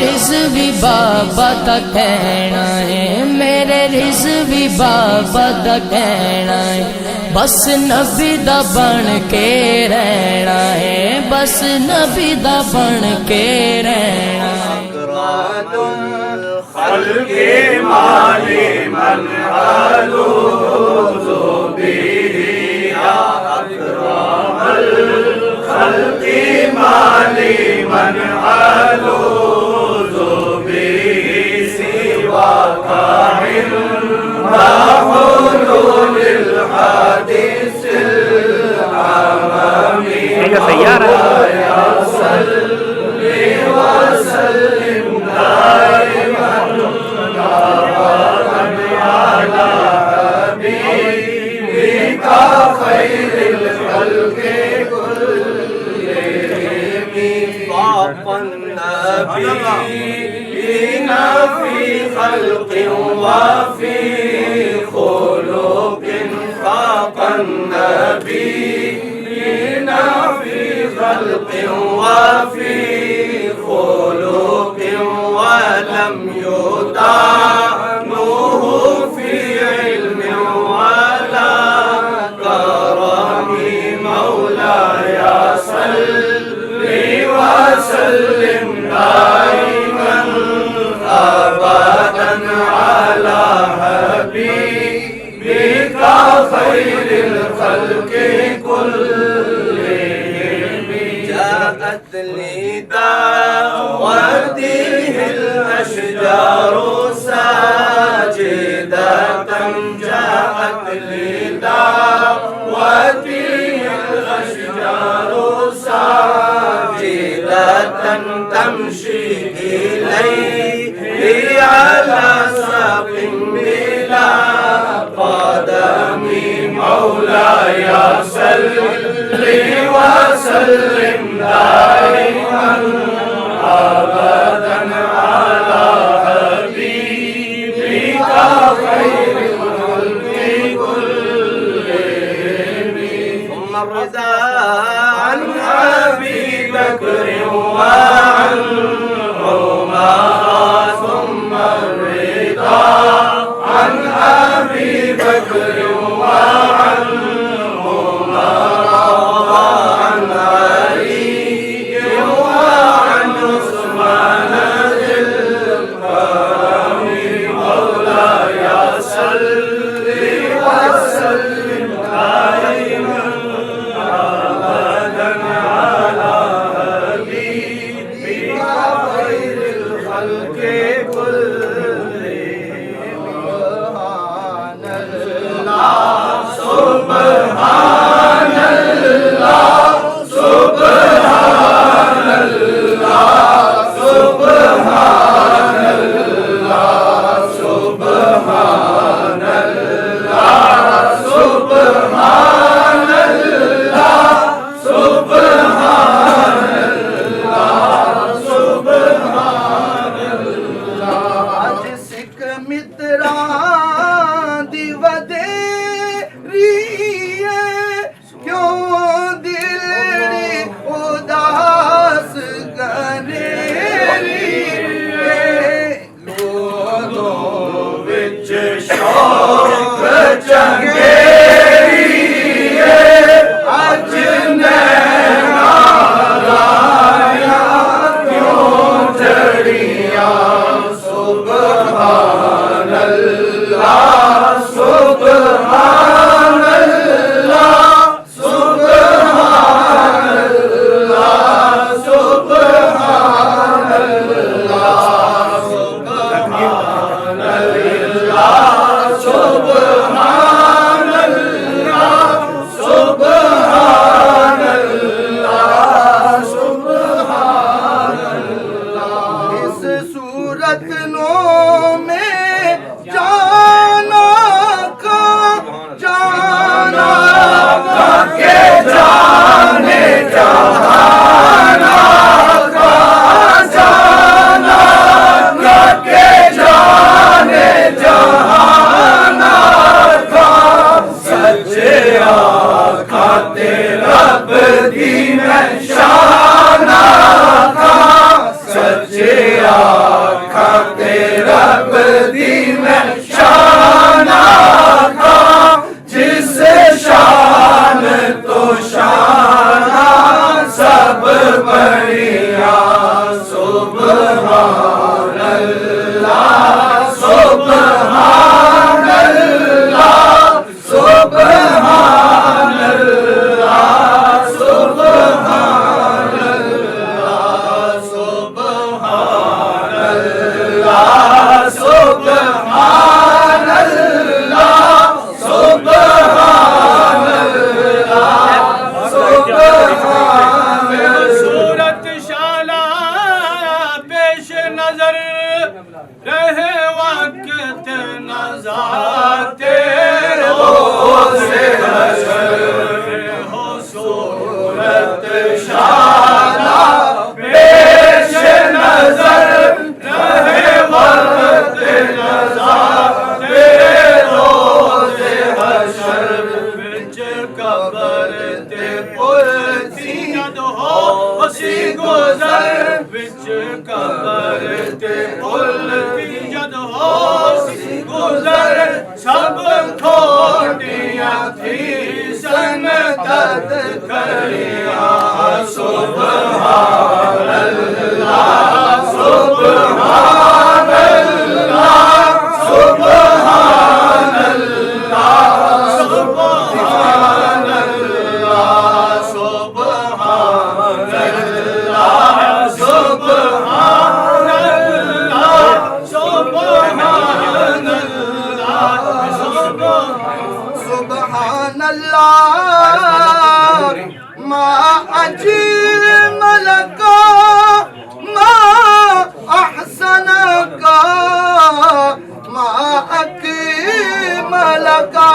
रिज़वी बाबा दा कहना है, मेरे रिज़वी बाबा दा कहना है, बस नबी दा बन के रहना है, बस नबी दा बन के रहना है। खल्क़े माली मन आलूज़ु बिही या अकरमल खल्क़े माली मन आलूज़ु बिही सिवा काहिल हुलूलिल हादिसिल आमामी في خلق وفي خلق فاق النبيين في خلق وفي خلق ولم يدانوه في علم ولا كرم مولاي صل وسلم دائما أبدا على حبيبك خير الخلق كلهم جاءت لدعوته الأشجار ساجدة جاءت لدعوته الأشجار ساجدة تمشي إليه على ساق بلا قدم مولاي صل وسلم دائما أبدا على حبيبك خير الخلق كلهم ثم الرضا عن أبي بكر وعن عمر ثم الرضا عن أبي بكر وعن عمر وعن علي وعن عثمان ذي الكرم مولاي صل وسلم دائما أبدا على حبيبك خير الخلق سبحان الله سبحان الله سبحان الله سبحان الله سبحان الله سبحان الله سبحان الله आज सिख मित्रां दी वधेरी क्यों दिलड़ी उदास गनेरी लोगों विच शौक चंगेरी अज नैना लाया क्यों जड़िया सुभान अल्लाह सुभान अल्लाह सुभान अल्लाह सुभान अल्लाह सुभान अल्लाह ज़ाते रोज़े हशर हो सूरत शाना पेश नजर रहे वक्त नज़ारे रोज़े हशर विच कबर ते पुरसी हो उसी गुज़र विच कबर ते पुरसी हो उसी गुज़र सब खोटियां थी सन तद करिया सुभान अल्लाह सुभान अल्लाह सुभान अल्लाह सुभान अल्लाह सुभान अल्लाह सुभान अल्लाह सुभान अल्लाह मा अजमल का मा अहसन का मा अकमल का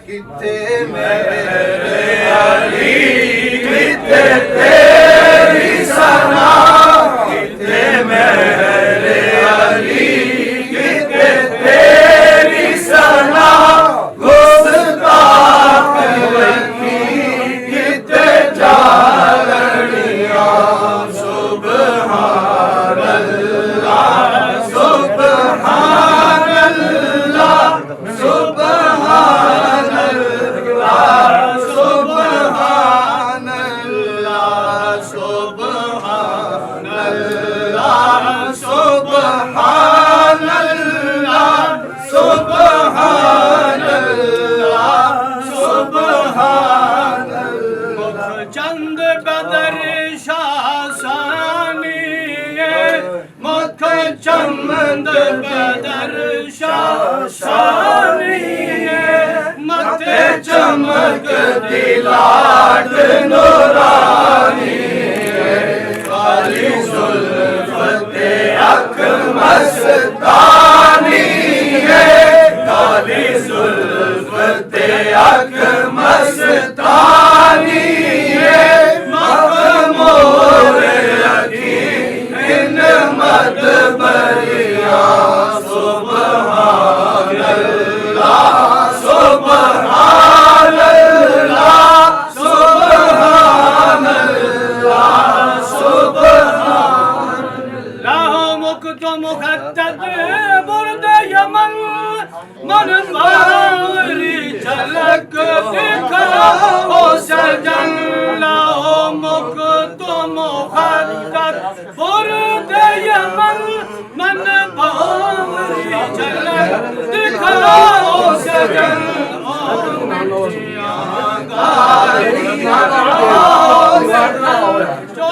किथे मेरे अली किथे तेरी सना किथे मेरे अली किथे तेरी सना चंद बदर शासानी मुख चमद बदर शासानी मथे चमक दिलाट नूरानी काली जुल्फते अख मस्तानी काली जुल्फते अख मस्तानी बरिया सुभान अल्लाह सुभान अल्लाह सुभान अल्लाह सुभान अल्लाह मुक्त मुखद्दद बुर्द यमन मन बारी झलक दिखा ओ सजन लाओ मुक्त मुखद्दद बुर्द यमन मन बारी झलक दिखा ओ सजन जो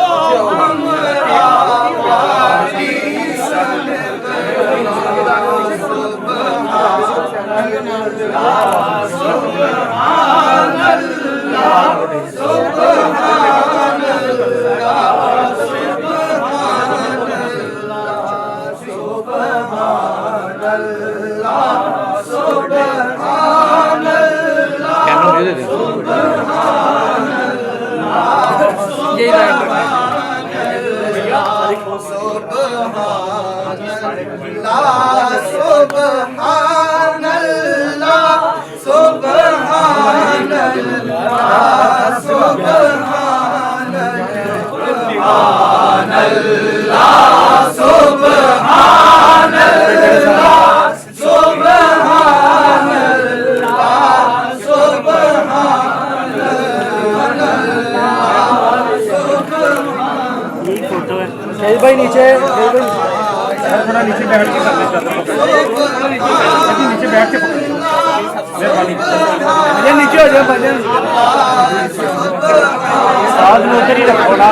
हमरा वाली सन सुभान अल्लाह सुभान अल्लाह सुभान अल्लाह सुभान अल्लाह सुभान सुभान अल्लाह सुभान अल्लाह सुभान अल्लाह सुभान अल्लाह सुभान अल्लाह सुभान अल्लाह भाई नीचे थोड़ा नीचे बैठ के कर लेते नीचे बैठ के मेहरबानी नीचे हो जाए भजन साथ में उधर ही रखो ना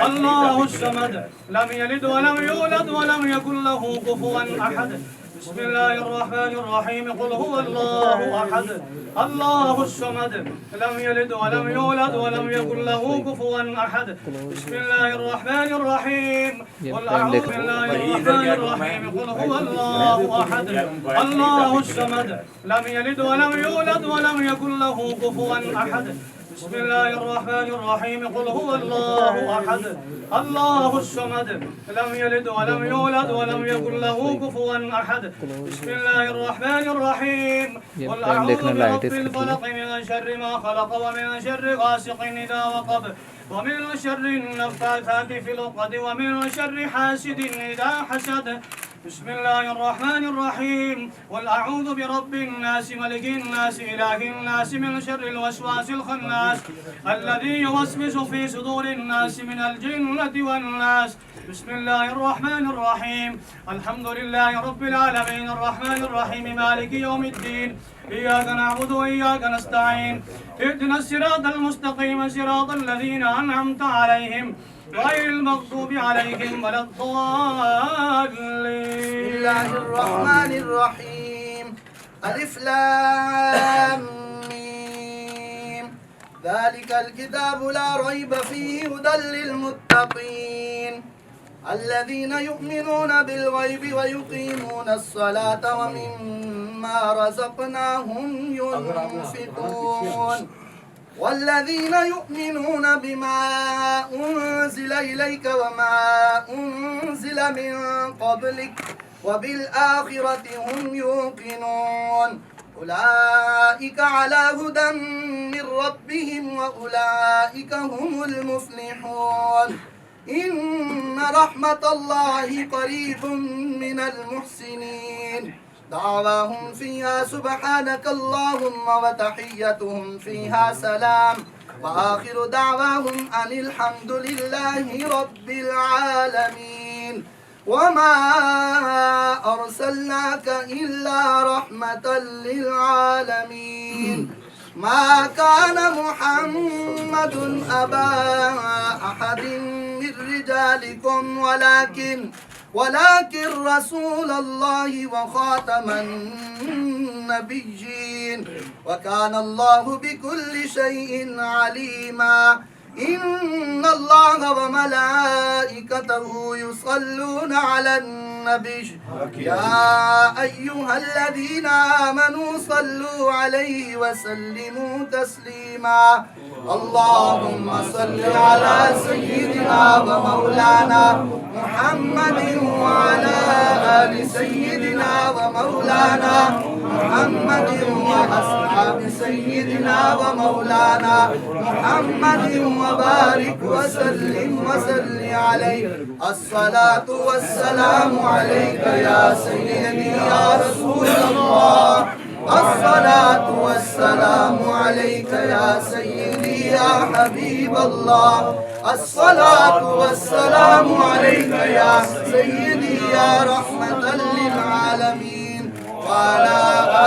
الله الصمد لم يلد ولم يولد ولم يكن له كفوا أحد بسم الله الرحمن الرحيم قل هو الله أحد الله الصمد لم يلد ولم يولد ولم يكن له كفوا أحد بسم الله الرحمن الرحيم قل أعوذ بالله الرحمن الرحيم قل هو الله أحد الله الصمد لم يلد ولم يولد ولم يكن له كفوا أحد بسم الله الرحمن الرحيم قل هو الله أحد الله الصمد لم يلد ولم يولد ولم يكن له كفوا أحد بسم الله الرحمن الرحيم قل أعوذ برب الفلق من شر ما خلق ومن شر غاسق إذا وقب ومن شر النفاثات في العقد ومن شر حاسد إذا حسد بسم الله الرحمن الرحيم قل أعوذ برب الناس ملك الناس إله الناس من شر الوسواس الخناس الذي يوسوس في صدور الناس من الجنة والناس بسم الله الرحمن الرحيم الحمد لله رب العالمين الرحمن الرحيم مالك يوم الدين إياك نعبد وإياك نستعين اهدنا الصراط المستقيم صراط الذين أنعمت عليهم غير المغضوب عليهم ولا الضالين بسم الله الرحمن الرحيم ألف لام ميم ذلك الكتاب لا ريب فيه هدى للمتقين الذين يؤمنون بالغيب ويقيمون الصلاة ومما رزقناهم ينفقون والذين يؤمنون بما أنزل إليك وما أنزل من قبلك وبالآخرة هم يوقنون أولئك على هدى من ربهم وأولئك هم المفلحون إن رحمة الله قريب من المحسنين دعواهم فيها سبحانك اللهم وتحيتهم فيها سلام وآخر دعواهم أن الحمد لله رب العالمين وما أرسلناك إلا رحمة للعالمين ما كان محمد أبا أحد من رجالكم ولكن رسول الله وخاتم النبيين وكان الله بكل شيء عليما إن الله وملائكته يصلون على النبي يا أيها الذين آمنوا صلوا عليه وسلموا تسليما اللهم صل على سيدنا ومولانا محمد وعلى آل سيدنا ومولانا محمد وأصحاب سيدنا ومولانا محمد وبارك وسلم عليه الصلاة والسلام عليك يا سيدي يا رسول الله الصلاة والسلام عليك يا سيدي يا حبيب الله الصلاة والسلام عليك يا سيدي يا رحمة للعالمين وعلى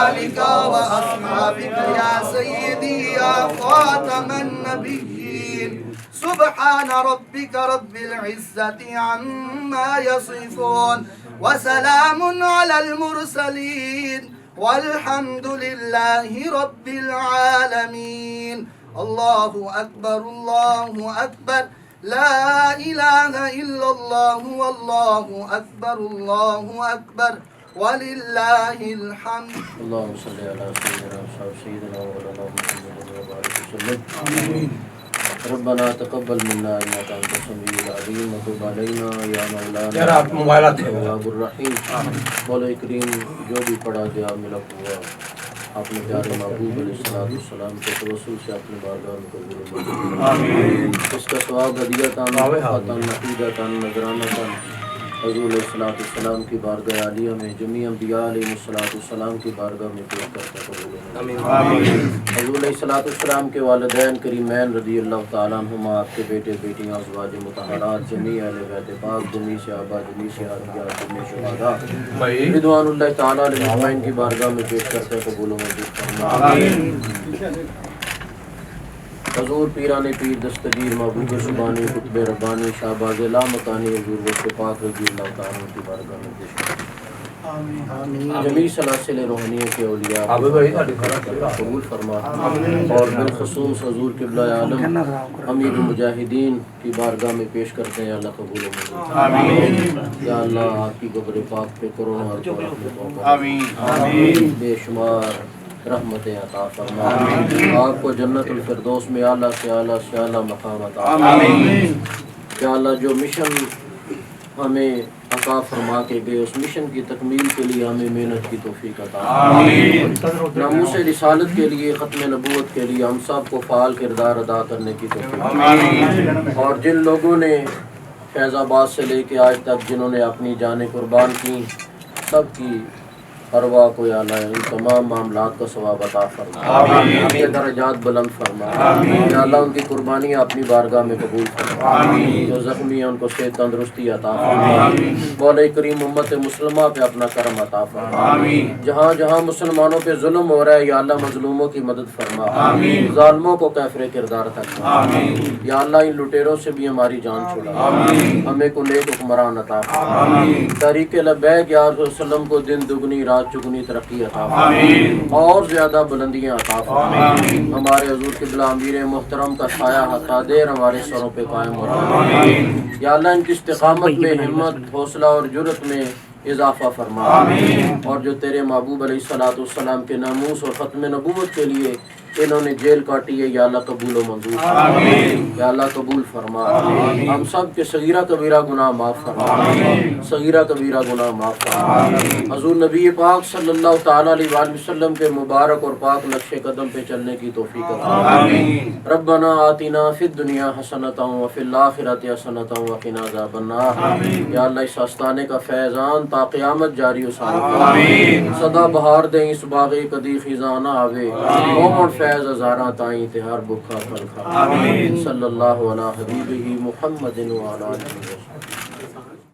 آلك وأصحابك يا سيدي يا خاتم النبيين سبحان ربك رب العزة عما يصفون وسلام على المرسلين والحمد لله رب العالمين الله أكبر الله أكبر لا إله إلا الله والله أكبر الله أكبر ولله الحمد اللهم صل على سيدنا وصحبه سيدنا ومولانا محمد وبارك وسلم آمين ربنا تقبل منا إنك أنت السميع العليم وتب علينا يا مولانا यार आप मोबाइल आते हैं तव्वाबुर الرحيم मौला करीम जो भी पढ़ा गया मिला हुआ अपने प्यारे महबूब अलैहिस्सलाम के तवस्सुल से अपनी बारगाह में कबूल फरमाए आमीन इसका सवाब हदियतन अतान नतीजतन नजरानतन हजूर अलैहिस्सलाम की बारगाह आलिया में जमी अंबिया अलैहिस्सलाम की बारगाह में पेश करके कबूल आमीन हजूर अलैहिस्सलाम के वालिदैन करीमैन रज़ियल्लाहु तआला अन्हुमा आपके बेटे बेटियां अज़वाज मुतहहरात जमी अहले बैत पाक जमी सहाबा जमी शहादिया जमी शुहदा रिदवानुल्लाह तआला अलैहिम की बारगाह में पेश करके कबूल मंजूर फरमाए आमीन हजूर पीराने पीर दस्तगीर महबूब सुबानी कुतुब रब्बानी शाहबाज लामकानी हजूर वक्त पाक रजी अल्लाह तआला की बारगाह में पेश जमी सलासिल रूहानिया के औलिया कबूल फरमा और बिलखसूस हजूर क़िबला आलम अमीर मुजाहिदीन की बारगाह में पेश करते हैं। अल्लाह कबूल फरमा। या अल्लाह आपकी कब्र पाक पे करोड़ों बेशुमार रहमतें अता फरमा। आपको जन्नतुल फिरदौस में आला से आला मकाम अता फरमा। या अल्लाह जो मिशन हमें अता फरमा के गए उस मिशन की तकमील के लिए हमें मेहनत की तौफीक अता फरमा। नामूस रिसालत के लिए ख़त्म नबूवत के लिए हम सब को फ़ाल किरदार अदा करने की तौफीक। और जिन लोगों ने फैज़ाबाद से लेके आज तक जिन्होंने अपनी जानें कुर्बान की सब की अरवा को या अल्लाह इन तमाम मामलात का सवाब अता फरमा। उनके दर्जात बुलंद फरमा। या अल्लाह उनकी कुर्बानियाँ अपनी बारगाह में कबूल फरमा। जो ज़ख्मी हैं उनको सेहत तंदरुस्ती अता फरमा। मौला करीम उम्मत मुस्लिमा पे अपना करम अता फरमा। जहाँ जहाँ मुसलमानों पे जुल्म हो रहा है या अल्लाह मजलूमों की मदद फरमा। ज़ालिमों को कैफरे किरदार तक या अल्लाह इन लुटेरों से भी हमारी जान छुड़ा। हमें को नेक हुक्मरान अता फरमा। तरीक़े लब्बैक या रसूल सल्लम को दिन दुगनी रात चुगनी तरक्की अता फरमा और ज्यादा बुलंदियां अता फरमा। हमारे हुजूर क़िबला अमीर मोहतरम का साया हतादेर हमारे सरों पे कायम हो रहा है। या अल्लाह इनकी इस्तिक़ामत में हिम्मत हौसला और जुर्रत में इजाफा फरमा। और जो तेरे महबूब अलैहिस्सलाम के नामूस और ख़त्म नबूवत के लिए इन्होंने जेल काटी है या अल्लाह कबूल व मंजूर फरमा। या अल्लाह कबूल फरमा। हम सब के सगीरा कबीरा गुनाह माफ़ फरमा। सगीरा कबीरा गुनाह माफ़ फरमा। हज़ूर नबी पाक सल्लल्लाहु तआला अलैहि वसल्लम के मुबारक और पाक नक्शे कदम पे चलने की तौफीक अता। रब्बना आतिना फिद दुनिया हसनतन व फिल आखिरति हसनतन व क़िना अज़ाबन्नार। या अल्लाह इस आस्ताने का फैज़ान ता क़यामत जारी सदा बहार दे इस बाग़े कदी ख़िज़ाना आवे और फैज़ हज़ारा ताई तिहार बुखा फल खा। सल्लल्लाहु अला हबीबिही मुहम्मदिन व अला आलिहि व सल्लम।